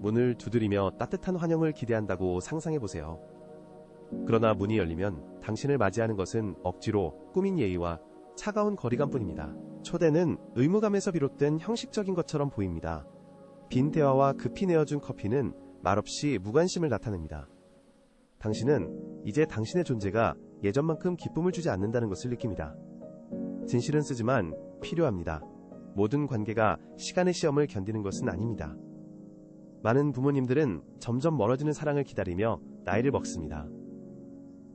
문을 두드리며 따뜻한 환영을 기대한다고 상상해보세요. 그러나 문이 열리면 당신을 맞이하는 것은 억지로 꾸민 예의와 차가운 거리감뿐입니다. 초대는 의무감에서 비롯된 형식적인 것처럼 보입니다. 빈 대화와 급히 내어준 커피는 말없이 무관심을 나타냅니다. 당신은 이제 당신의 존재가 예전만큼 기쁨을 주지 않는다는 것을 느낍니다. 진실은 쓰지만 필요합니다. 모든 관계가 시간의 시험을 견디는 것은 아닙니다. 많은 부모님들은 점점 멀어지는 사랑을 기다리며 나이를 먹습니다.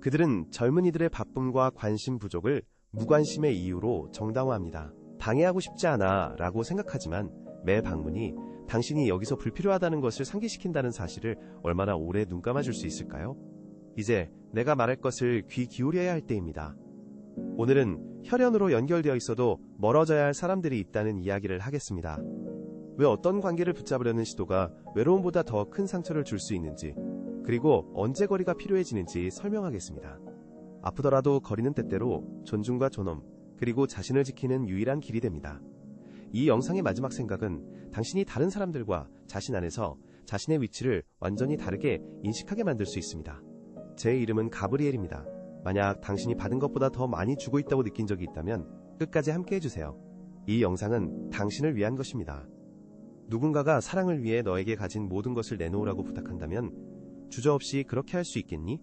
그들은 젊은이들의 바쁨과 관심 부족을 무관심의 이유로 정당화합니다. 방해하고 싶지 않아 라고 생각하지만 매 방문이 당신이 여기서 불필요하다는 것을 상기시킨다는 사실을 얼마나 오래 눈감아줄 수 있을까요? 이제 내가 말할 것을 귀 기울여야 할 때입니다. 오늘은 혈연으로 연결되어 있어도 멀어져야 할 사람들이 있다는 이야기를 하겠습니다. 왜 어떤 관계를 붙잡으려는 시도가 외로움보다 더 큰 상처를 줄 수 있는지, 그리고 언제 거리가 필요해지는지 설명하겠습니다. 아프더라도 거리는 때때로 존중과 존엄, 그리고 자신을 지키는 유일한 길이 됩니다. 이 영상의 마지막 생각은 당신이 다른 사람들과 자신 안에서 자신의 위치를 완전히 다르게 인식하게 만들 수 있습니다. 제 이름은 가브리엘입니다. 만약 당신이 받은 것보다 더 많이 주고 있다고 느낀 적이 있다면 끝까지 함께 해주세요. 이 영상은 당신을 위한 것입니다. 누군가가 사랑을 위해 너에게 가진 모든 것을 내놓으라고 부탁한다면 주저없이 그렇게 할 수 있겠니?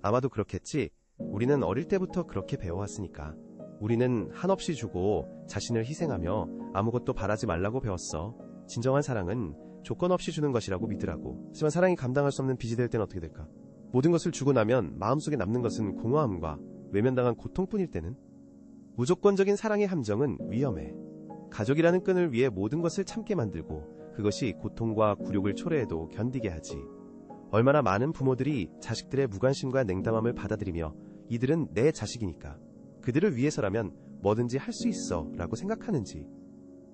아마도 그렇겠지. 우리는 어릴 때부터 그렇게 배워왔으니까. 우리는 한없이 주고 자신을 희생하며 아무것도 바라지 말라고 배웠어. 진정한 사랑은 조건 없이 주는 것이라고 믿으라고. 하지만 사랑이 감당할 수 없는 빚이 될 때는 어떻게 될까? 모든 것을 주고 나면 마음속에 남는 것은 공허함과 외면당한 고통뿐일 때는? 무조건적인 사랑의 함정은 위험해. 가족이라는 끈을 위해 모든 것을 참게 만들고 그것이 고통과 굴욕을 초래해도 견디게 하지. 얼마나 많은 부모들이 자식들의 무관심과 냉담함을 받아들이며 이들은 내 자식이니까 그들을 위해서라면 뭐든지 할 수 있어 라고 생각하는지.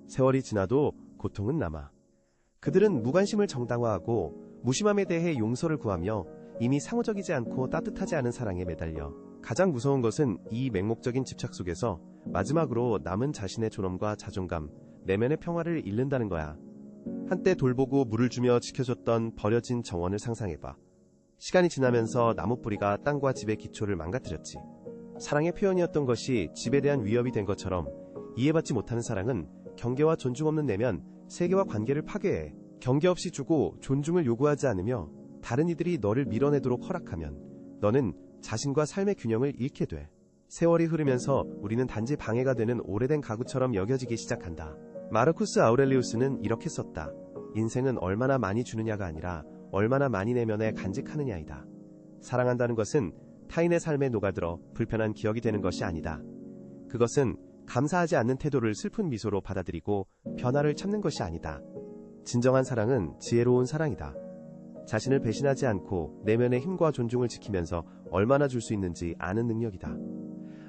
세월이 지나도 고통은 남아. 그들은 무관심을 정당화하고 무심함에 대해 용서를 구하며 이미 상호적이지 않고 따뜻하지 않은 사랑에 매달려. 가장 무서운 것은 이 맹목적인 집착 속에서 마지막으로 남은 자신의 존엄과 자존감, 내면의 평화를 잃는다는 거야. 한때 돌보고 물을 주며 지켜줬던 버려진 정원을 상상해봐. 시간이 지나면서 나무뿌리가 땅과 집의 기초를 망가뜨렸지. 사랑의 표현이었던 것이 집에 대한 위협이 된 것처럼 이해받지 못하는 사랑은 경계와 존중 없는 내면 세계와 관계를 파괴해. 경계 없이 주고 존중을 요구하지 않으며 다른 이들이 너를 밀어내도록 허락하면 너는 자신과 삶의 균형을 잃게 돼. 세월이 흐르면서 우리는 단지 방해가 되는 오래된 가구처럼 여겨지기 시작한다. 마르쿠스 아우렐리우스는 이렇게 썼다. 인생은 얼마나 많이 주느냐가 아니라 얼마나 많이 내면에 간직하느냐이다. 사랑한다는 것은 타인의 삶에 녹아들어 불편한 기억이 되는 것이 아니다. 그것은 감사하지 않는 태도를 슬픈 미소로 받아들이고 변화를 참는 것이 아니다. 진정한 사랑은 지혜로운 사랑이다. 자신을 배신하지 않고 내면의 힘과 존중을 지키면서 얼마나 줄 수 있는지 아는 능력이다.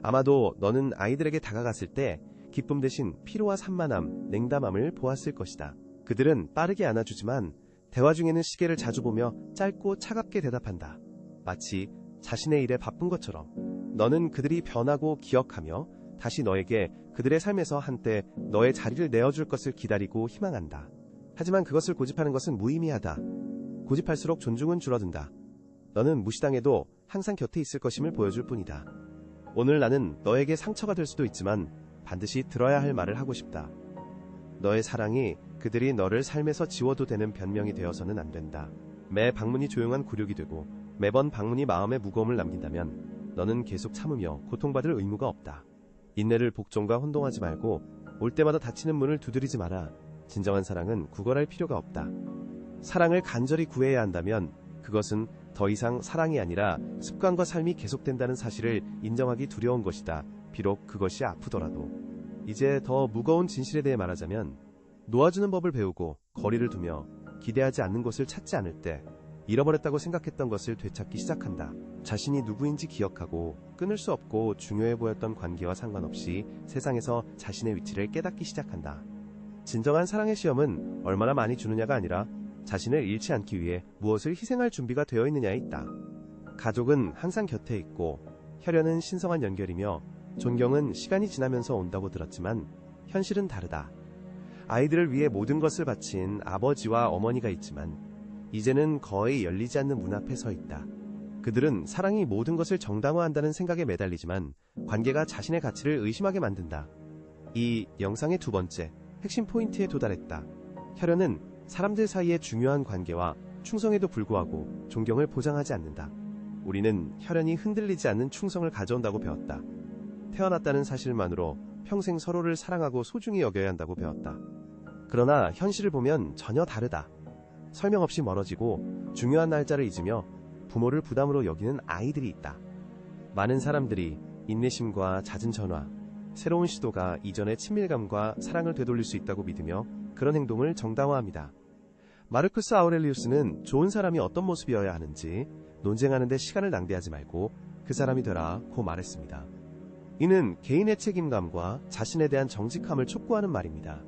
아마도 너는 아이들에게 다가갔을 때 기쁨 대신 피로와 산만함, 냉담함을 보았을 것이다. 그들은 빠르게 안아주지만 대화 중에는 시계를 자주 보며 짧고 차갑게 대답한다. 마치 자신의 일에 바쁜 것처럼. 너는 그들이 변하고 기억하며 다시 너에게 그들의 삶에서 한때 너의 자리를 내어줄 것을 기다리고 희망한다. 하지만 그것을 고집하는 것은 무의미하다. 고집할수록 존중은 줄어든다. 너는 무시당해도 항상 곁에 있을 것임을 보여줄 뿐이다. 오늘 나는 너에게 상처가 될 수도 있지만 반드시 들어야 할 말을 하고 싶다. 너의 사랑이 그들이 너를 삶에서 지워도 되는 변명이 되어서는 안 된다. 매 방문이 조용한 굴욕이 되고 매번 방문이 마음에 무거움을 남긴다면 너는 계속 참으며 고통받을 의무가 없다. 인내를 복종과 혼동하지 말고 올 때마다 닫히는 문을 두드리지 마라. 진정한 사랑은 구걸할 필요가 없다. 사랑을 간절히 구해야 한다면 그것은 더 이상 사랑이 아니라 습관과 삶이 계속된다는 사실을 인정하기 두려운 것이다. 비록 그것이 아프더라도. 이제 더 무거운 진실에 대해 말하자면 놓아주는 법을 배우고 거리를 두며 기대하지 않는 곳을 찾지 않을 때 잃어버렸다고 생각했던 것을 되찾기 시작한다. 자신이 누구인지 기억하고 끊을 수 없고 중요해 보였던 관계와 상관없이 세상에서 자신의 위치를 깨닫기 시작한다. 진정한 사랑의 시험은 얼마나 많이 주느냐가 아니라 자신을 잃지 않기 위해 무엇을 희생할 준비가 되어 있느냐에 있다. 가족은 항상 곁에 있고 혈연은 신성한 연결이며 존경은 시간이 지나면서 온다고 들었지만 현실은 다르다. 아이들을 위해 모든 것을 바친 아버지와 어머니가 있지만 이제는 거의 열리지 않는 문 앞에 서 있다. 그들은 사랑이 모든 것을 정당화한다는 생각에 매달리지만 관계가 자신의 가치를 의심하게 만든다. 이 영상의 두 번째, 핵심 포인트에 도달했다. 혈연은 사람들 사이의 중요한 관계와 충성에도 불구하고 존경을 보장하지 않는다. 우리는 혈연이 흔들리지 않는 충성을 가져온다고 배웠다. 태어났다는 사실만으로 평생 서로를 사랑하고 소중히 여겨야 한다고 배웠다. 그러나 현실을 보면 전혀 다르다. 설명 없이 멀어지고 중요한 날짜를 잊으며 부모를 부담으로 여기는 아이들이 있다. 많은 사람들이 인내심과 잦은 전화, 새로운 시도가 이전의 친밀감과 사랑을 되돌릴 수 있다고 믿으며 그런 행동을 정당화합니다. 마르쿠스 아우렐리우스는 좋은 사람이 어떤 모습이어야 하는지 논쟁하는 데 시간을 낭비하지 말고 그 사람이 되라고 말했습니다. 이는 개인의 책임감과 자신에 대한 정직함을 촉구하는 말입니다.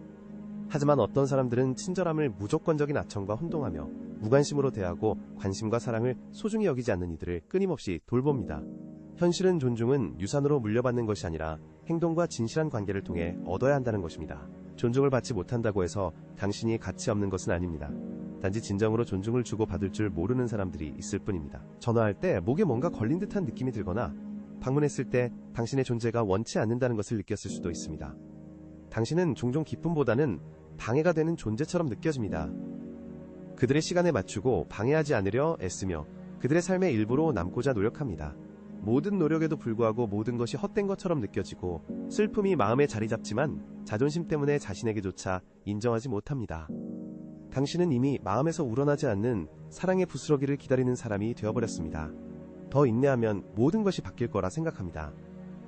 하지만 어떤 사람들은 친절함을 무조건적인 아청과 혼동하며 무관심으로 대하고 관심과 사랑을 소중히 여기지 않는 이들을 끊임없이 돌봅니다. 현실은 존중은 유산으로 물려받는 것이 아니라 행동과 진실한 관계를 통해 얻어야 한다는 것입니다. 존중을 받지 못한다고 해서 당신이 가치 없는 것은 아닙니다. 단지 진정으로 존중을 주고 받을 줄 모르는 사람들이 있을 뿐입니다. 전화할 때 목에 뭔가 걸린 듯한 느낌이 들거나 방문했을 때 당신의 존재가 원치 않는다는 것을 느꼈을 수도 있습니다. 당신은 종종 기쁨보다는 방해가 되는 존재처럼 느껴집니다. 그들의 시간에 맞추고 방해하지 않으려 애쓰며 그들의 삶의 일부로 남고자 노력합니다. 모든 노력에도 불구하고 모든 것이 헛된 것처럼 느껴지고 슬픔이 마음에 자리 잡지만 자존심 때문에 자신에게조차 인정하지 못합니다. 당신은 이미 마음에서 우러나지 않는 사랑의 부스러기를 기다리는 사람이 되어버렸습니다. 더 인내하면 모든 것이 바뀔 거라 생각합니다.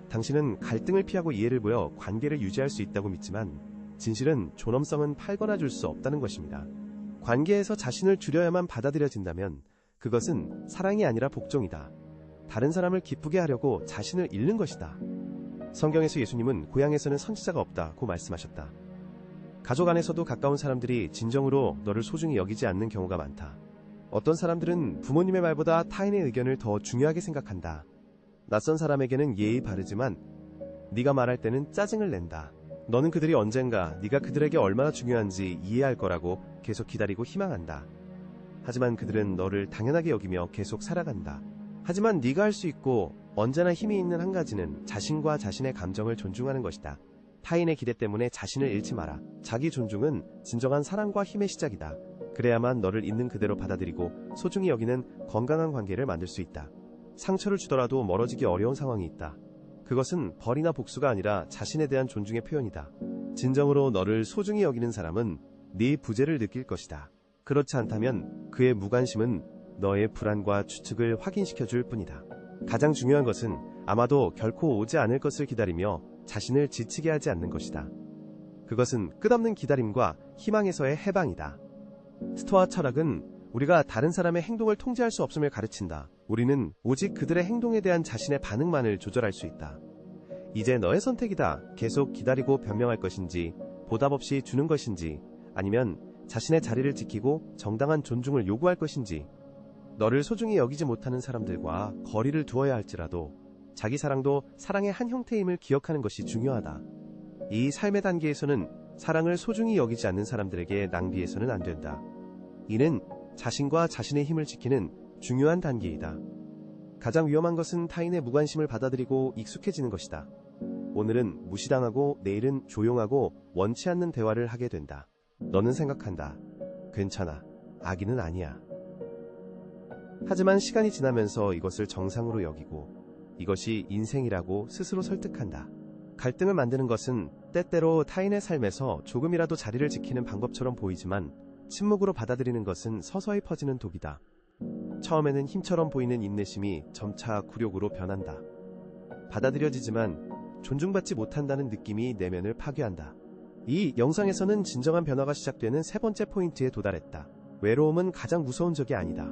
당신은 갈등을 피하고 이해를 보여 관계를 유지할 수 있다고 믿지만 진실은 존엄성은 팔거나 줄 수 없다는 것입니다. 관계에서 자신을 줄여야만 받아들여진다면 그것은 사랑이 아니라 복종이다. 다른 사람을 기쁘게 하려고 자신을 잃는 것이다. 성경에서 예수님은 고향에서는 선지자가 없다고 말씀하셨다. 가족 안에서도 가까운 사람들이 진정으로 너를 소중히 여기지 않는 경우가 많다. 어떤 사람들은 부모님의 말보다 타인의 의견을 더 중요하게 생각한다. 낯선 사람에게는 예의 바르지만 네가 말할 때는 짜증을 낸다. 너는 그들이 언젠가 네가 그들에게 얼마나 중요한지 이해할 거라고 계속 기다리고 희망한다. 하지만 그들은 너를 당연하게 여기며 계속 살아간다. 하지만 네가 할 수 있고 언제나 힘이 있는 한 가지는 자신과 자신의 감정을 존중하는 것이다. 타인의 기대 때문에 자신을 잃지 마라. 자기 존중은 진정한 사랑과 힘의 시작이다. 그래야만 너를 있는 그대로 받아들이고 소중히 여기는 건강한 관계를 만들 수 있다. 상처를 주더라도 멀어지기 어려운 상황이 있다. 그것은 벌이나 복수가 아니라 자신에 대한 존중의 표현이다. 진정으로 너를 소중히 여기는 사람은 네 부재를 느낄 것이다. 그렇지 않다면 그의 무관심은 너의 불안과 추측을 확인시켜 줄 뿐이다. 가장 중요한 것은 아마도 결코 오지 않을 것을 기다리며 자신을 지치게 하지 않는 것이다. 그것은 끝없는 기다림과 희망에서의 해방이다. 스토아 철학은 우리가 다른 사람의 행동을 통제할 수 없음을 가르친다. 우리는 오직 그들의 행동에 대한 자신의 반응만을 조절할 수 있다. 이제 너의 선택이다. 계속 기다리고 변명할 것인지, 보답 없이 주는 것인지, 아니면 자신의 자리를 지키고 정당한 존중을 요구할 것인지. 너를 소중히 여기지 못하는 사람들과 거리를 두어야 할지라도 자기 사랑도 사랑의 한 형태임을 기억하는 것이 중요하다. 이 삶의 단계에서는 사랑을 소중히 여기지 않는 사람들에게 낭비해서는 안 된다. 이는 자신과 자신의 힘을 지키는 중요한 단계이다. 가장 위험한 것은 타인의 무관심을 받아들이고 익숙해지는 것이다. 오늘은 무시당하고 내일은 조용하고 원치 않는 대화를 하게 된다. 너는 생각한다. 괜찮아. 악인은 아니야. 하지만 시간이 지나면서 이것을 정상으로 여기고 이것이 인생이라고 스스로 설득한다. 갈등을 만드는 것은 때때로 타인의 삶에서 조금이라도 자리를 지키는 방법처럼 보이지만 침묵으로 받아들이는 것은 서서히 퍼지는 독이다. 처음에는 힘처럼 보이는 인내심이 점차 굴욕으로 변한다. 받아들여지지만 존중받지 못한다는 느낌이 내면을 파괴한다. 이 영상에서는 진정한 변화가 시작되는 세 번째 포인트에 도달했다. 외로움은 가장 무서운 적이 아니다.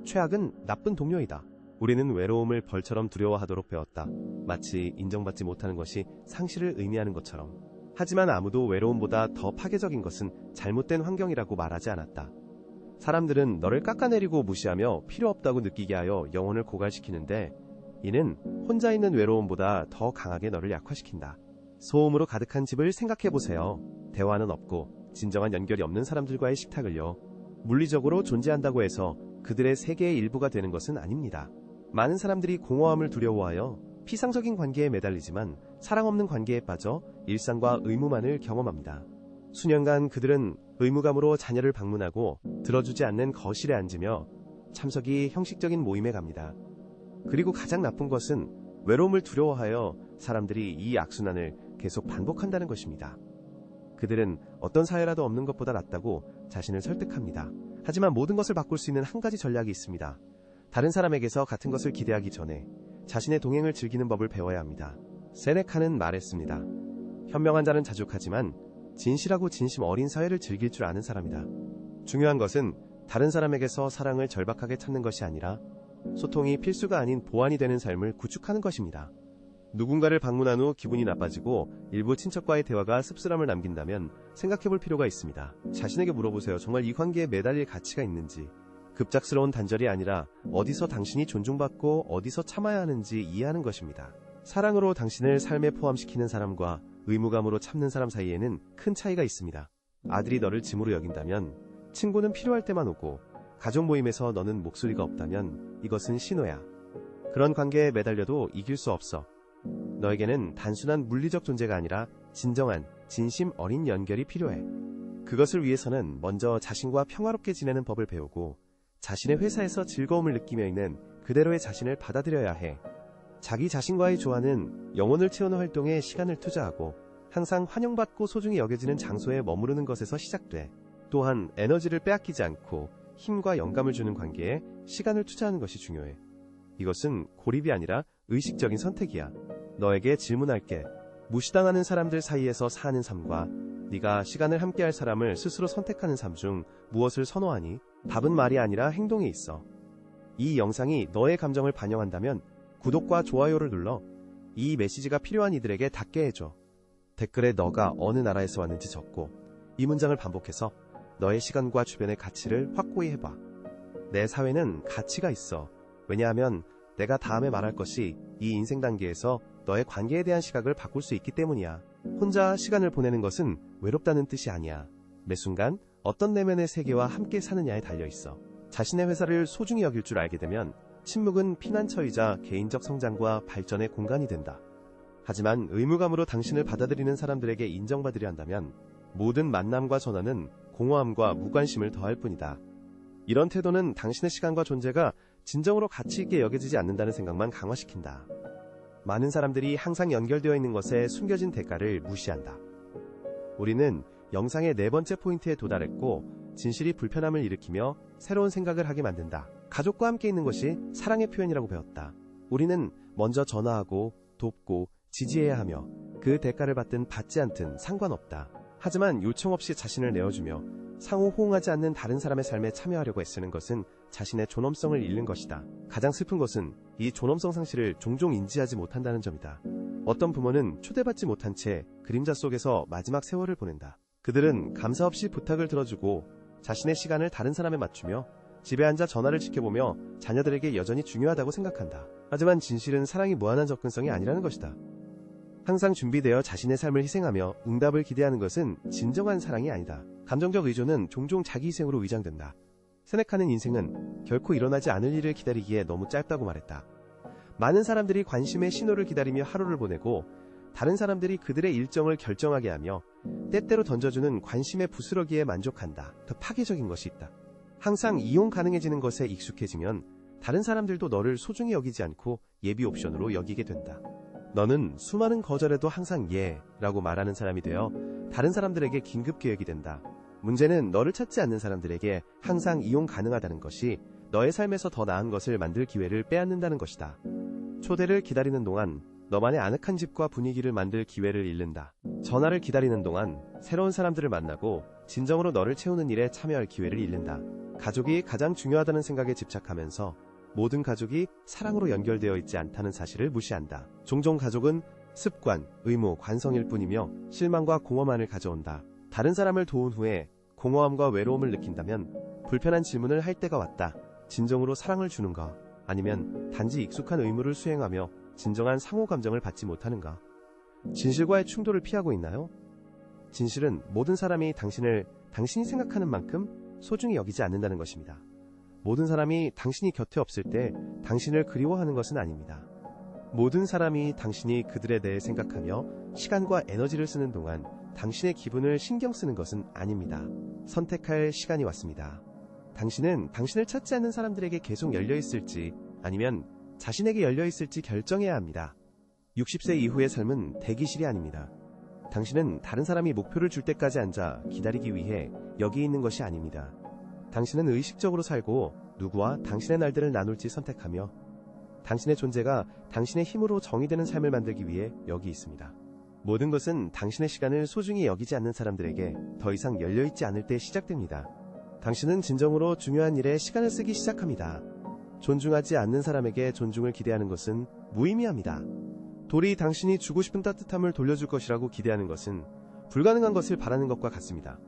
최악은 나쁜 동료이다. 우리는 외로움을 벌처럼 두려워하도록 배웠다. 마치 인정받지 못하는 것이 상실을 의미하는 것처럼. 하지만 아무도 외로움보다 더 파괴적인 것은 잘못된 환경이라고 말하지 않았다. 사람들은 너를 깎아내리고 무시하며 필요 없다고 느끼게 하여 영혼을 고갈시키는데 이는 혼자 있는 외로움보다 더 강하게 너를 약화시킨다. 소음으로 가득한 집을 생각해보세요. 대화는 없고 진정한 연결이 없는 사람들과의 식탁을요. 물리적으로 존재한다고 해서 그들의 세계의 일부가 되는 것은 아닙니다. 많은 사람들이 공허함을 두려워하여 피상적인 관계에 매달리지만 사랑 없는 관계에 빠져 일상과 의무만을 경험합니다. 수년간 그들은 의무감으로 자녀를 방문하고 들어주지 않는 거실에 앉으며 참석이 형식적인 모임에 갑니다. 그리고 가장 나쁜 것은 외로움을 두려워하여 사람들이 이 악순환을 계속 반복한다는 것입니다. 그들은 어떤 사회라도 없는 것보다 낫다고 자신을 설득합니다. 하지만 모든 것을 바꿀 수 있는 한 가지 전략이 있습니다. 다른 사람에게서 같은 것을 기대하기 전에 자신의 동행을 즐기는 법을 배워야 합니다. 세네카는 말했습니다. 현명한 자는 자족하지만 진실하고 진심 어린 사회를 즐길 줄 아는 사람이다. 중요한 것은 다른 사람에게서 사랑을 절박하게 찾는 것이 아니라 소통이 필수가 아닌 보완이 되는 삶을 구축하는 것입니다. 누군가를 방문한 후 기분이 나빠지고 일부 친척과의 대화가 씁쓸함을 남긴다면 생각해볼 필요가 있습니다. 자신에게 물어보세요. 정말 이 관계에 매달릴 가치가 있는지. 급작스러운 단절이 아니라 어디서 당신이 존중받고 어디서 참아야 하는지 이해하는 것입니다. 사랑으로 당신을 삶에 포함시키는 사람과 의무감으로 참는 사람 사이에는 큰 차이가 있습니다. 아들이 너를 짐으로 여긴다면 친구는 필요할 때만 오고 가족 모임에서 너는 목소리가 없다면 이것은 신호야. 그런 관계에 매달려도 이길 수 없어. 너에게는 단순한 물리적 존재가 아니라 진정한 진심 어린 연결이 필요해. 그것을 위해서는 먼저 자신과 평화롭게 지내는 법을 배우고 자신의 회사에서 즐거움을 느끼며 있는 그대로의 자신을 받아들여야 해. 자기 자신과의 조화는 영혼을 채우는 활동에 시간을 투자하고 항상 환영받고 소중히 여겨지는 장소에 머무르는 것에서 시작돼. 또한 에너지를 빼앗기지 않고 힘과 영감을 주는 관계에 시간을 투자하는 것이 중요해. 이것은 고립이 아니라 의식적인 선택이야. 너에게 질문할게. 무시당하는 사람들 사이에서 사는 삶과 네가 시간을 함께할 사람을 스스로 선택하는 삶 중 무엇을 선호하니? 답은 말이 아니라 행동에 있어. 이 영상이 너의 감정을 반영한다면 구독과 좋아요를 눌러 이 메시지가 필요한 이들에게 닿게 해줘. 댓글에 너가 어느 나라에서 왔는지 적고 이 문장을 반복해서 너의 시간과 주변의 가치를 확고히 해봐. 내 사회는 가치가 있어. 왜냐하면 내가 다음에 말할 것이 이 인생 단계에서 너의 관계에 대한 시각을 바꿀 수 있기 때문이야. 혼자 시간을 보내는 것은 외롭다는 뜻이 아니야. 매 순간 어떤 내면의 세계와 함께 사느냐에 달려있어. 자신의 회사를 소중히 여길 줄 알게 되면 침묵은 피난처이자 개인적 성장과 발전의 공간이 된다. 하지만 의무감으로 당신을 받아들이는 사람들에게 인정받으려 한다면 모든 만남과 전화는 공허함과 무관심을 더할 뿐이다. 이런 태도는 당신의 시간과 존재가 진정으로 가치 있게 여겨지지 않는다는 생각만 강화시킨다. 많은 사람들이 항상 연결되어 있는 것에 숨겨진 대가를 무시한다. 우리는 영상의 네 번째 포인트에 도달했고 진실이 불편함을 일으키며 새로운 생각을 하게 만든다. 가족과 함께 있는 것이 사랑의 표현이라고 배웠다. 우리는 먼저 전화하고 돕고 지지해야 하며 그 대가를 받든 받지 않든 상관없다. 하지만 요청 없이 자신을 내어주며 상호 호응하지 않는 다른 사람의 삶에 참여하려고 애쓰는 것은 자신의 존엄성을 잃는 것이다. 가장 슬픈 것은 이 존엄성 상실을 종종 인지하지 못한다는 점이다. 어떤 부모는 초대받지 못한 채 그림자 속에서 마지막 세월을 보낸다. 그들은 감사 없이 부탁을 들어주고 자신의 시간을 다른 사람에 맞추며 집에 앉아 전화를 지켜보며 자녀들에게 여전히 중요하다고 생각한다. 하지만 진실은 사랑이 무한한 접근성이 아니라는 것이다. 항상 준비되어 자신의 삶을 희생하며 응답을 기대하는 것은 진정한 사랑이 아니다. 감정적 의존은 종종 자기 희생으로 위장된다. 세네카는 인생은 결코 일어나지 않을 일을 기다리기에 너무 짧다고 말했다. 많은 사람들이 관심의 신호를 기다리며 하루를 보내고 다른 사람들이 그들의 일정을 결정하게 하며 때때로 던져주는 관심의 부스러기에 만족한다. 더 파괴적인 것이 있다. 항상 이용 가능해지는 것에 익숙해지면 다른 사람들도 너를 소중히 여기지 않고 예비 옵션으로 여기게 된다. 너는 수많은 거절에도 항상 예 라고 말하는 사람이 되어 다른 사람들에게 긴급 계획이 된다. 문제는 너를 찾지 않는 사람들에게 항상 이용 가능하다는 것이 너의 삶에서 더 나은 것을 만들 기회를 빼앗는다는 것이다. 초대를 기다리는 동안 너만의 아늑한 집과 분위기를 만들 기회를 잃는다. 전화를 기다리는 동안 새로운 사람들을 만나고 진정으로 너를 채우는 일에 참여할 기회를 잃는다. 가족이 가장 중요하다는 생각에 집착하면서 모든 가족이 사랑으로 연결되어 있지 않다는 사실을 무시한다. 종종 가족은 습관, 의무, 관성일 뿐이며 실망과 공허만을 가져온다. 다른 사람을 도운 후에 공허함과 외로움을 느낀다면 불편한 질문을 할 때가 왔다. 진정으로 사랑을 주는가? 아니면 단지 익숙한 의무를 수행하며 진정한 상호 감정을 받지 못하는가? 진실과의 충돌을 피하고 있나요? 진실은 모든 사람이 당신이 생각하는 만큼 소중히 여기지 않는다는 것입니다. 모든 사람이 당신이 곁에 없을 때 당신을 그리워하는 것은 아닙니다. 모든 사람이 당신이 그들에 대해 생각하며 시간과 에너지를 쓰는 동안 당신의 기분을 신경 쓰는 것은 아닙니다. 선택할 시간이 왔습니다. 당신은 당신을 찾지 않는 사람들에게 계속 열려있을지 아니면 자신에게 열려있을지 결정해야 합니다. 60세 이후의 삶은 대기실이 아닙니다. 당신은 다른 사람이 목표를 줄 때까지 앉아 기다리기 위해 여기 있는 것이 아닙니다. 당신은 의식적으로 살고 누구와 당신의 날들을 나눌지 선택하며 당신의 존재가 당신의 힘으로 정의되는 삶을 만들기 위해 여기 있습니다. 모든 것은 당신의 시간을 소중히 여기지 않는 사람들에게 더 이상 열려있지 않을 때 시작됩니다. 당신은 진정으로 중요한 일에 시간을 쓰기 시작합니다. 존중하지 않는 사람에게 존중을 기대하는 것은 무의미합니다. 돌이 당신이 주고 싶은 따뜻함을 돌려줄 것이라고 기대하는 것은 불가능한 것을 바라는 것과 같습니다.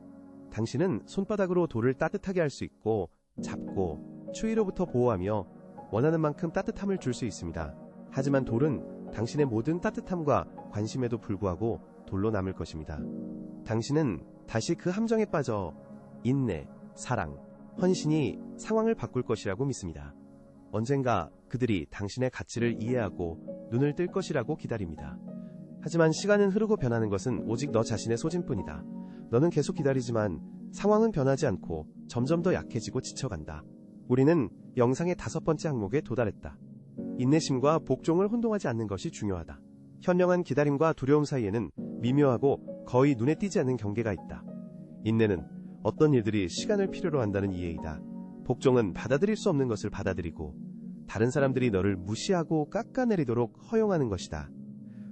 당신은 손바닥으로 돌을 따뜻하게 할 수 있고 잡고 추위로부터 보호하며 원하는 만큼 따뜻함을 줄 수 있습니다. 하지만 돌은 당신의 모든 따뜻함과 관심에도 불구하고 돌로 남을 것입니다. 당신은 다시 그 함정에 빠져 인내, 사랑, 헌신이 상황을 바꿀 것이라고 믿습니다. 언젠가 그들이 당신의 가치를 이해하고 눈을 뜰 것이라고 기다립니다. 하지만 시간은 흐르고 변하는 것은 오직 너 자신의 소진뿐이다. 너는 계속 기다리지만 상황은 변하지 않고 점점 더 약해지고 지쳐간다. 우리는 영상의 5번째 항목에 도달했다. 인내심과 복종을 혼동하지 않는 것이 중요하다. 현명한 기다림과 두려움 사이에는 미묘하고 거의 눈에 띄지 않는 경계가 있다. 인내는 어떤 일들이 시간을 필요로 한다는 이해이다. 복종은 받아들일 수 없는 것을 받아들이고 다른 사람들이 너를 무시하고 깎아내리도록 허용하는 것이다.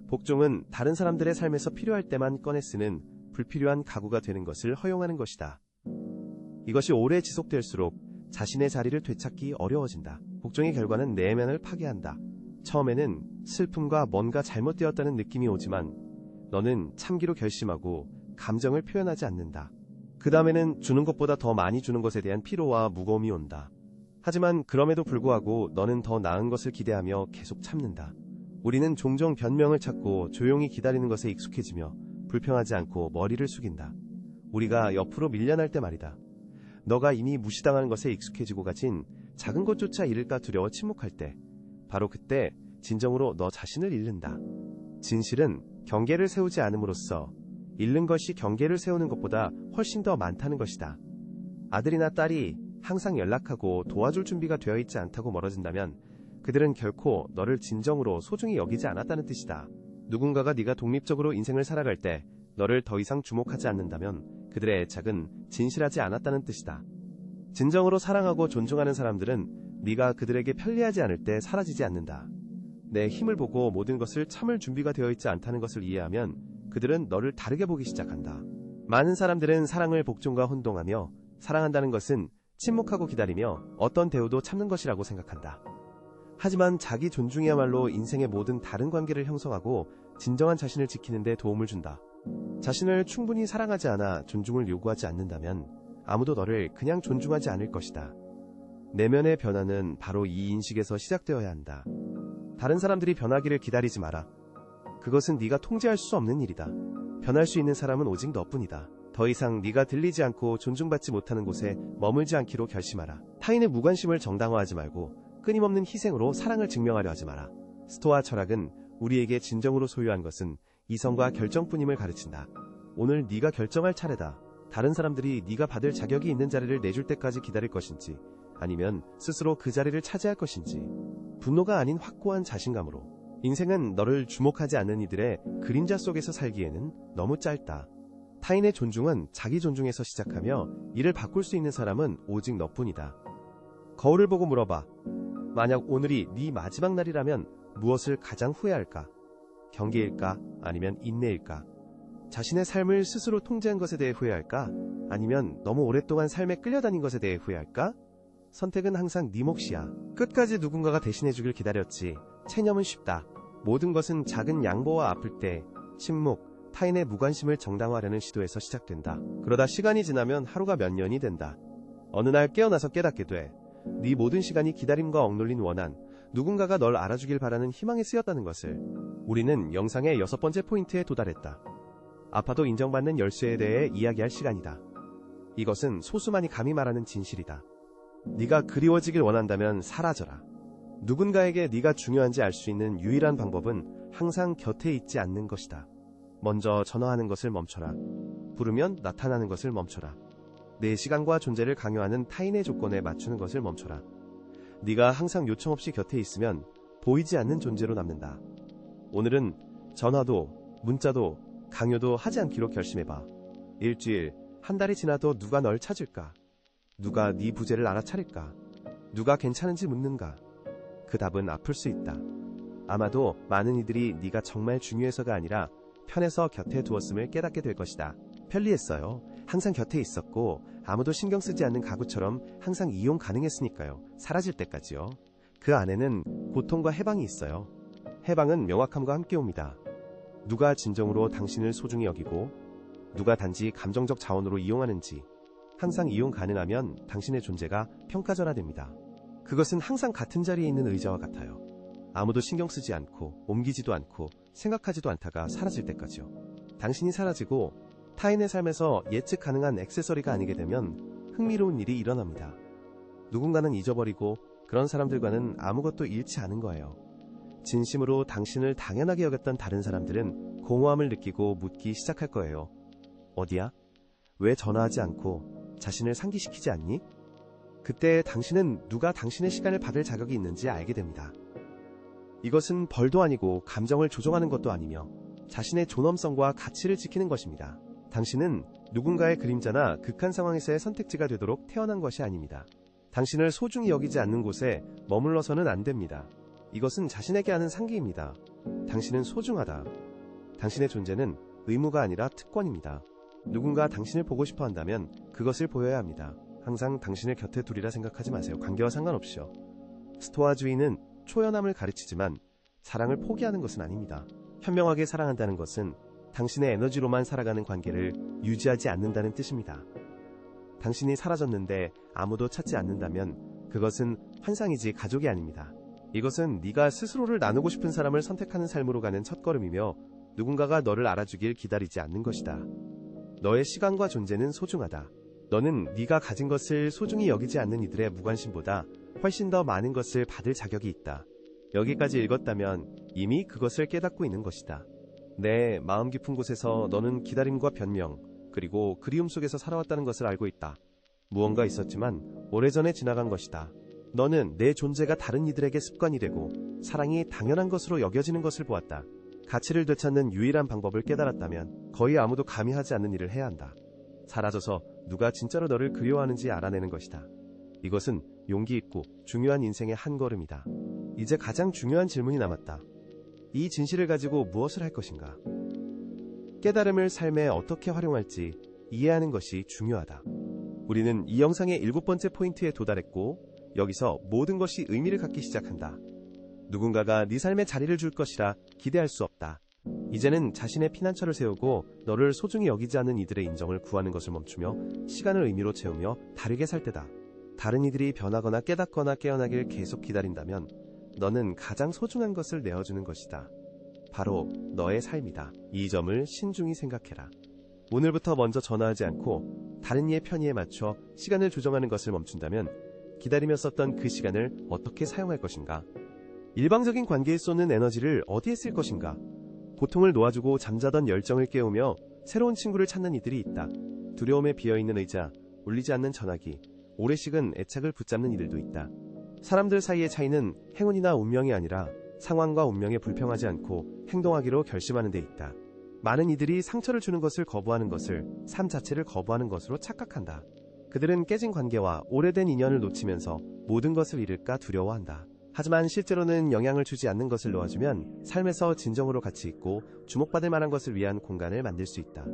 복종은 다른 사람들의 삶에서 필요할 때만 꺼내 쓰는 불필요한 가구가 되는 것을 허용하는 것이다. 이것이 오래 지속될수록 자신의 자리를 되찾기 어려워진다. 복종의 결과는 내면을 파괴한다. 처음에는 슬픔과 뭔가 잘못되었다는 느낌이 오지만 너는 참기로 결심하고 감정을 표현하지 않는다. 그 다음에는 주는 것보다 더 많이 주는 것에 대한 피로와 무거움이 온다. 하지만 그럼에도 불구하고 너는 더 나은 것을 기대하며 계속 참는다. 우리는 종종 변명을 찾고 조용히 기다리는 것에 익숙해지며 불평하지 않고 머리를 숙인다. 우리가 옆으로 밀려날 때 말이다. 너가 이미 무시당하는 것에 익숙해지고 가진 작은 것조차 잃을까 두려워 침묵할 때, 바로 그때 진정으로 너 자신을 잃는다. 진실은 경계를 세우지 않음으로써 잃는 것이 경계를 세우는 것보다 훨씬 더 많다는 것이다. 아들이나 딸이 항상 연락하고 도와줄 준비가 되어 있지 않다고 멀어진다면 그들은 결코 너를 진정으로 소중히 여기지 않았다는 뜻이다. 누군가가 네가 독립적으로 인생을 살아갈 때 너를 더 이상 주목하지 않는다면 그들의 애착은 진실하지 않았다는 뜻이다. 진정으로 사랑하고 존중하는 사람들은 네가 그들에게 편리하지 않을 때 사라지지 않는다. 내 힘을 보고 모든 것을 참을 준비가 되어 있지 않다는 것을 이해하면 그들은 너를 다르게 보기 시작한다. 많은 사람들은 사랑을 복종과 혼동하며 사랑한다는 것은 침묵하고 기다리며 어떤 대우도 참는 것이라고 생각한다. 하지만 자기 존중이야말로 인생의 모든 다른 관계를 형성하고 진정한 자신을 지키는 데 도움을 준다. 자신을 충분히 사랑하지 않아 존중을 요구하지 않는다면 아무도 너를 그냥 존중하지 않을 것이다. 내면의 변화는 바로 이 인식에서 시작되어야 한다. 다른 사람들이 변하기를 기다리지 마라. 그것은 네가 통제할 수 없는 일이다. 변할 수 있는 사람은 오직 너뿐이다. 더 이상 네가 들리지 않고 존중받지 못하는 곳에 머물지 않기로 결심하라. 타인의 무관심을 정당화하지 말고 끊임없는 희생으로 사랑을 증명하려 하지 마라. 스토아 철학은 우리에게 진정으로 소유한 것은 이성과 결정뿐임을 가르친다. 오늘 네가 결정할 차례다. 다른 사람들이 네가 받을 자격이 있는 자리를 내줄 때까지 기다릴 것인지 아니면 스스로 그 자리를 차지할 것인지. 분노가 아닌 확고한 자신감으로. 인생은 너를 주목하지 않는 이들의 그림자 속에서 살기에는 너무 짧다. 타인의 존중은 자기 존중에서 시작하며 이를 바꿀 수 있는 사람은 오직 너뿐이다. 거울을 보고 물어봐. 만약 오늘이 네 마지막 날이라면 무엇을 가장 후회할까? 경계일까? 아니면 인내일까? 자신의 삶을 스스로 통제한 것에 대해 후회할까? 아니면 너무 오랫동안 삶에 끌려다닌 것에 대해 후회할까? 선택은 항상 네 몫이야. 끝까지 누군가가 대신해주길 기다렸지. 체념은 쉽다. 모든 것은 작은 양보와 아플 때, 침묵, 타인의 무관심을 정당화하려는 시도에서 시작된다. 그러다 시간이 지나면 하루가 몇 년이 된다. 어느 날 깨어나서 깨닫게 돼. 네 모든 시간이 기다림과 억눌린 원한, 누군가가 널 알아주길 바라는 희망에 쓰였다는 것을. 우리는 영상의 6번째 포인트에 도달했다. 아파도 인정받는 열쇠에 대해 이야기할 시간이다. 이것은 소수만이 감히 말하는 진실이다. 네가 그리워지길 원한다면 사라져라. 누군가에게 네가 중요한지 알 수 있는 유일한 방법은 항상 곁에 있지 않는 것이다. 먼저 전화하는 것을 멈춰라. 부르면 나타나는 것을 멈춰라. 내 시간과 존재를 강요하는 타인의 조건에 맞추는 것을 멈춰라. 네가 항상 요청 없이 곁에 있으면 보이지 않는 존재로 남는다. 오늘은 전화도 문자도 강요도 하지 않기로 결심해봐. 일주일, 한 달이 지나도 누가 널 찾을까? 누가 네 부재를 알아차릴까? 누가 괜찮은지 묻는가? 그 답은 아플 수 있다. 아마도 많은 이들이 네가 정말 중요해서가 아니라 편해서 곁에 두었음을 깨닫게 될 것이다. 편리했어요. 항상 곁에 있었고 아무도 신경 쓰지 않는 가구처럼 항상 이용 가능했으니까요. 사라질 때까지요. 그 안에는 고통과 해방이 있어요. 해방은 명확함과 함께 옵니다. 누가 진정으로 당신을 소중히 여기고 누가 단지 감정적 자원으로 이용하는지 항상 이용 가능하면 당신의 존재가 평가절하됩니다. 그것은 항상 같은 자리에 있는 의자와 같아요. 아무도 신경 쓰지 않고 옮기지도 않고 생각하지도 않다가 사라질 때까지요. 당신이 사라지고 타인의 삶에서 예측 가능한 액세서리가 아니게 되면 흥미로운 일이 일어납니다. 누군가는 잊어버리고 그런 사람들과는 아무것도 잃지 않은 거예요. 진심으로 당신을 당연하게 여겼던 다른 사람들은 공허함을 느끼고 묻기 시작할 거예요. 어디야? 왜 전화하지 않고 자신을 상기시키지 않니? 그때 당신은 누가 당신의 시간을 받을 자격이 있는지 알게 됩니다. 이것은 벌도 아니고 감정을 조종하는 것도 아니며 자신의 존엄성과 가치를 지키는 것입니다. 당신은 누군가의 그림자나 극한 상황에서의 선택지가 되도록 태어난 것이 아닙니다. 당신을 소중히 여기지 않는 곳에 머물러서는 안 됩니다. 이것은 자신에게 하는 상기입니다. 당신은 소중하다. 당신의 존재는 의무가 아니라 특권입니다. 누군가 당신을 보고 싶어 한다면 그것을 보여야 합니다. 항상 당신을 곁에 두리라 생각하지 마세요. 관계와 상관없이요. 스토아주의는 초연함을 가르치지만 사랑을 포기하는 것은 아닙니다. 현명하게 사랑한다는 것은 당신의 에너지로만 살아가는 관계를 유지하지 않는다는 뜻입니다. 당신이 사라졌는데 아무도 찾지 않는다면 그것은 환상이지 가족이 아닙니다. 이것은 네가 스스로를 나누고 싶은 사람을 선택하는 삶으로 가는 첫걸음이며 누군가가 너를 알아주길 기다리지 않는 것이다. 너의 시간과 존재는 소중하다. 너는 네가 가진 것을 소중히 여기지 않는 이들의 무관심보다 훨씬 더 많은 것을 받을 자격이 있다. 여기까지 읽었다면 이미 그것을 깨닫고 있는 것이다. 내 마음 깊은 곳에서 너는 기다림과 변명, 그리고 그리움 속에서 살아왔다는 것을 알고 있다. 무언가 있었지만 오래전에 지나간 것이다. 너는 내 존재가 다른 이들에게 습관이 되고 사랑이 당연한 것으로 여겨지는 것을 보았다. 가치를 되찾는 유일한 방법을 깨달았다면 거의 아무도 감히 하지 않는 일을 해야 한다. 사라져서 누가 진짜로 너를 그리워하는지 알아내는 것이다. 이것은 용기 있고 중요한 인생의 한 걸음이다. 이제 가장 중요한 질문이 남았다. 이 진실을 가지고 무엇을 할 것인가? 깨달음을 삶에 어떻게 활용할지 이해하는 것이 중요하다. 우리는 이 영상의 7번째 포인트에 도달했고 여기서 모든 것이 의미를 갖기 시작한다. 누군가가 네 삶에 자리를 줄 것이라 기대할 수 없다. 이제는 자신의 피난처를 세우고 너를 소중히 여기지 않는 이들의 인정을 구하는 것을 멈추며 시간을 의미로 채우며 다르게 살 때다. 다른 이들이 변하거나 깨닫거나 깨어나길 계속 기다린다면 너는 가장 소중한 것을 내어주는 것이다. 바로 너의 삶이다. 이 점을 신중히 생각해라. 오늘부터 먼저 전화하지 않고 다른 이의 편의에 맞춰 시간을 조정하는 것을 멈춘다면 기다리며 썼던 그 시간을 어떻게 사용할 것인가? 일방적인 관계에 쏟는 에너지를 어디에 쓸 것인가? 고통을 놓아주고 잠자던 열정을 깨우며 새로운 친구를 찾는 이들이 있다. 두려움에 비어있는 의자, 울리지 않는 전화기, 오래 식은 애착을 붙잡는 이들도 있다. 사람들 사이의 차이는 행운이나 운명이 아니라 상황과 운명에 불평하지 않고 행동하기로 결심하는 데 있다. 많은 이들이 상처를 주는 것을 거부하는 것을 삶 자체를 거부하는 것으로 착각한다. 그들은 깨진 관계와 오래된 인연을 놓치면서 모든 것을 잃을까 두려워한다. 하지만 실제로는 영향을 주지 않는 것을 놓아주면 삶에서 진정으로 가치 있고 주목받을 만한 것을 위한 공간을 만들 수 있다.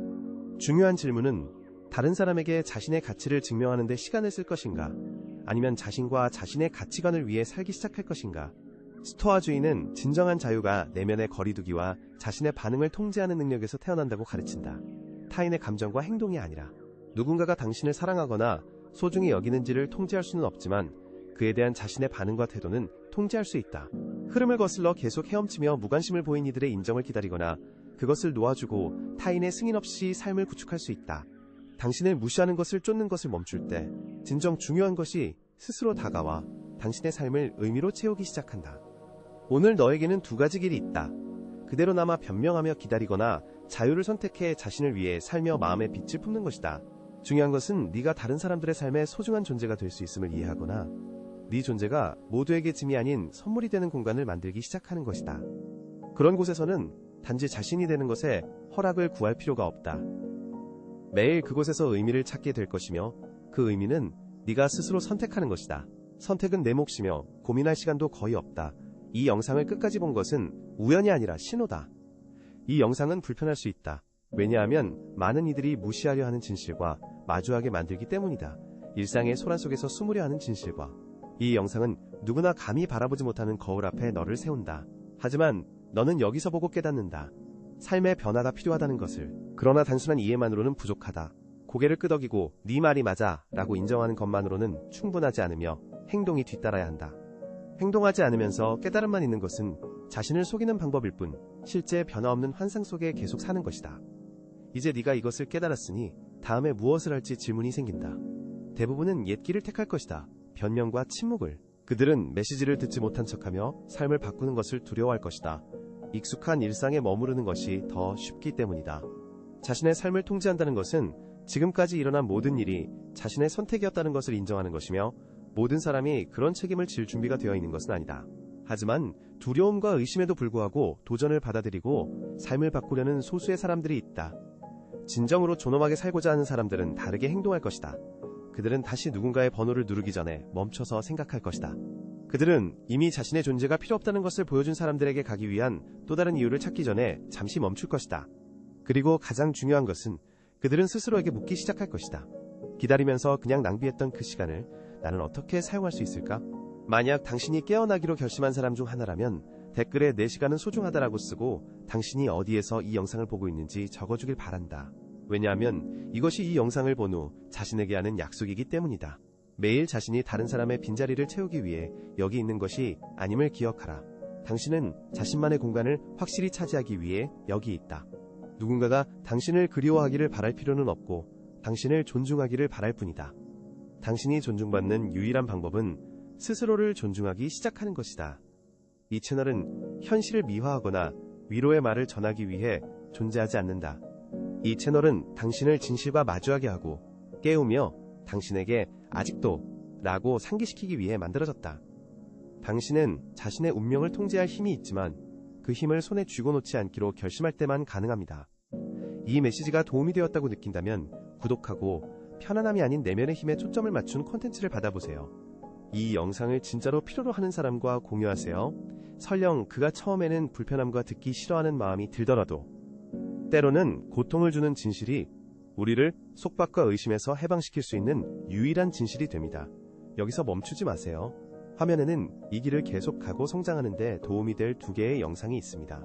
중요한 질문은 다른 사람에게 자신의 가치를 증명하는 데 시간을 쓸 것인가? 아니면 자신과 자신의 가치관을 위해 살기 시작할 것인가? 스토아주의는 진정한 자유가 내면의 거리두기와 자신의 반응을 통제하는 능력에서 태어난다고 가르친다. 타인의 감정과 행동이 아니라. 누군가가 당신을 사랑하거나 소중히 여기는지를 통제할 수는 없지만 그에 대한 자신의 반응과 태도는 통제할 수 있다. 흐름을 거슬러 계속 헤엄치며 무관심을 보인 이들의 인정을 기다리거나 그것을 놓아주고 타인의 승인 없이 삶을 구축할 수 있다. 당신을 무시하는 것을 쫓는 것을 멈출 때 진정 중요한 것이 스스로 다가와 당신의 삶을 의미로 채우기 시작한다. 오늘 너에게는 두 가지 길이 있다. 그대로 남아 변명하며 기다리거나 자유를 선택해 자신을 위해 살며 마음의 빛을 품는 것이다. 중요한 것은 네가 다른 사람들의 삶에 소중한 존재가 될 수 있음을 이해하거나 네 존재가 모두에게 짐이 아닌 선물이 되는 공간을 만들기 시작하는 것이다. 그런 곳에서는 단지 자신이 되는 것에 허락을 구할 필요가 없다. 매일 그곳에서 의미를 찾게 될 것이며 그 의미는 네가 스스로 선택하는 것이다. 선택은 내 몫이며 고민할 시간도 거의 없다. 이 영상을 끝까지 본 것은 우연이 아니라 신호다. 이 영상은 불편할 수 있다. 왜냐하면 많은 이들이 무시하려 하는 진실과 마주하게 만들기 때문이다. 일상의 소란 속에서 숨으려 하는 진실과. 이 영상은 누구나 감히 바라보지 못하는 거울 앞에 너를 세운다. 하지만 너는 여기서 보고 깨닫는다. 삶의 변화가 필요하다는 것을. 그러나 단순한 이해만으로는 부족하다. 고개를 끄덕이고 네 말이 맞아 라고 인정하는 것만으로는 충분하지 않으며 행동이 뒤따라야 한다. 행동하지 않으면서 깨달음만 있는 것은 자신을 속이는 방법일 뿐 실제 변화 없는 환상 속에 계속 사는 것이다. 이제 네가 이것을 깨달았으니 다음에 무엇을 할지 질문이 생긴다. 대부분은 옛 길을 택할 것이다. 변명과 침묵을. 그들은 메시지를 듣지 못한 척하며 삶을 바꾸는 것을 두려워할 것이다. 익숙한 일상에 머무르는 것이 더 쉽기 때문이다. 자신의 삶을 통제한다는 것은 지금까지 일어난 모든 일이 자신의 선택이었다는 것을 인정하는 것이며 모든 사람이 그런 책임을 질 준비가 되어 있는 것은 아니다. 하지만 두려움과 의심에도 불구하고 도전을 받아들이고 삶을 바꾸려는 소수의 사람들이 있다. 진정으로 존엄하게 살고자 하는 사람들은 다르게 행동할 것이다. 그들은 다시 누군가의 번호를 누르기 전에 멈춰서 생각할 것이다. 그들은 이미 자신의 존재가 필요 없다는 것을 보여준 사람들에게 가기 위한 또 다른 이유를 찾기 전에 잠시 멈출 것이다. 그리고 가장 중요한 것은 그들은 스스로에게 묻기 시작할 것이다. 기다리면서 그냥 낭비했던 그 시간을 나는 어떻게 사용할 수 있을까? 만약 당신이 깨어나기로 결심한 사람 중 하나라면 댓글에 내 시간은 소중하다라고 쓰고 당신이 어디에서 이 영상을 보고 있는지 적어주길 바란다. 왜냐하면 이것이 이 영상을 본 후 자신에게 하는 약속이기 때문이다. 매일 자신이 다른 사람의 빈자리를 채우기 위해 여기 있는 것이 아님을 기억하라. 당신은 자신만의 공간을 확실히 차지하기 위해 여기 있다. 누군가가 당신을 그리워하기를 바랄 필요는 없고 당신을 존중하기를 바랄 뿐이다. 당신이 존중받는 유일한 방법은 스스로를 존중하기 시작하는 것이다. 이 채널은 현실을 미화하거나 위로의 말을 전하기 위해 존재하지 않는다. 이 채널은 당신을 진실과 마주하게 하고 깨우며 당신에게 아직도 라고 상기시키기 위해 만들어졌다. 당신은 자신의 운명을 통제할 힘이 있지만 그 힘을 손에 쥐고 놓지 않기로 결심할 때만 가능합니다. 이 메시지가 도움이 되었다고 느낀다면 구독하고 편안함이 아닌 내면의 힘에 초점을 맞춘 콘텐츠를 받아보세요. 이 영상을 진짜로 필요로 하는 사람과 공유하세요. 설령 그가 처음에는 불편함과 듣기 싫어하는 마음이 들더라도 때로는 고통을 주는 진실이 우리를 속박과 의심에서 해방시킬 수 있는 유일한 진실이 됩니다. 여기서 멈추지 마세요. 화면에는 이 길을 계속하고 성장하는 데 도움이 될 2개의 영상이 있습니다.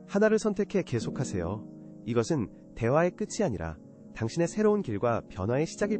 하나를 선택해 계속하세요. 이것은 대화의 끝이 아니라 당신의 새로운 길과 변화의 시작일 뿐입니다.